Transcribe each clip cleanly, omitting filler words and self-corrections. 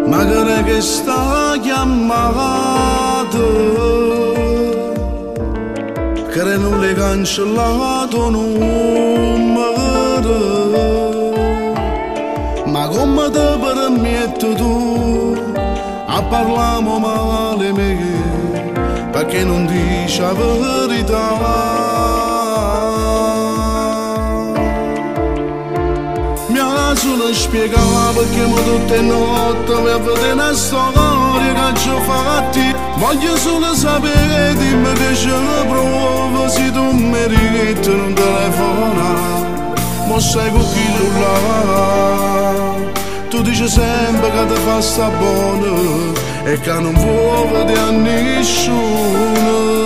Magari che sta chiamando, che non le cancellato numero, ma come te permetti tu a parlare male me, perché non dici la verità? Solo spiegava perché mo tutte notte mi avete una storia che ci ho fatti. Voglio solo sapere, dimmi che ce la provo, se tu mi rimetti un telefono. Mo sai con chi là, tu dici sempre che ti fa sta buona e che non vuoi vedere a nessuno.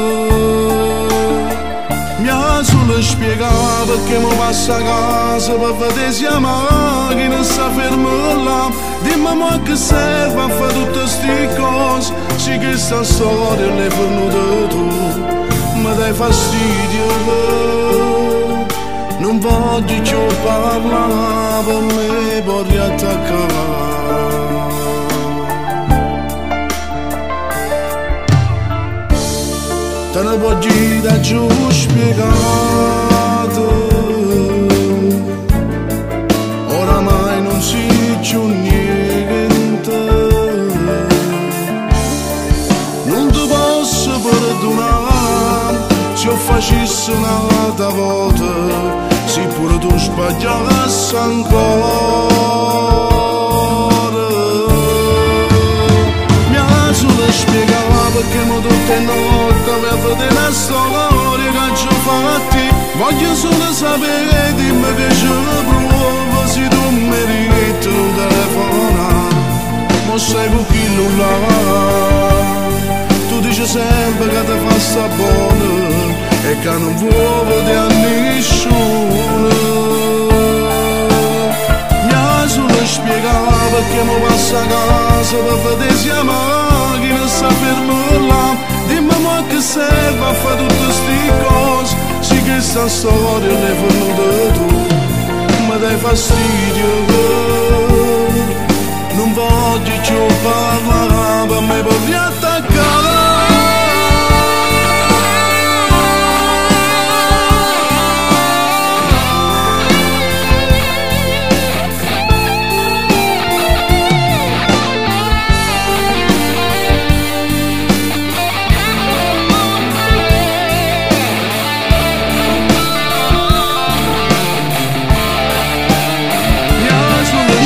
Mi ha solo spiegato perché mi passa a casa per vedere se la macchina sta ferma là. Dimmi ma che serve a fare tutte queste cose, se questa storia l'hai venuta tu. Mi dai fastidio, non voglio più parlare, per me puoi riattaccare. Te ne voglio da giù spiegato, oramai non si più niente, non ti posso perdonare, se io facessi un'altra volta, se pure tu sbagliassi ancora. Mi ha solo spiegato perché mo tutte notte mi avete una storia che ci ho fatti. Voglio solo sapere, dimmi che ce la provo, se tu mi rimetti un telefono. Mo sai con chi là, tu dici sempre che ti fa sta buona e che non vuoi vedere a nessuno. Mi ha solo spiegato perché mi passa a casa per vedere se la macchina sta ferma là. Dimmi ma che serve a fare tutte queste cose, se questa storia l'hai venuta tu. Mi dai fastidio, non voglio più parlare, per me puoi riattaccare.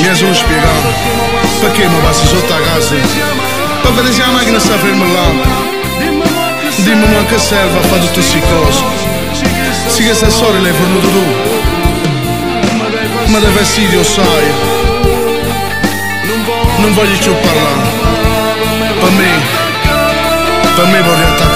Mi ha solo spiegato perché mi passi sotto a casa per vedere se la macchina sta ferma là. Dimmi ma che serve a fare tutte queste cose, se questa storia l'hai fornuto tu. Ma dai fastidio, sai, non voglio più parlare, per me puoi riattaccare.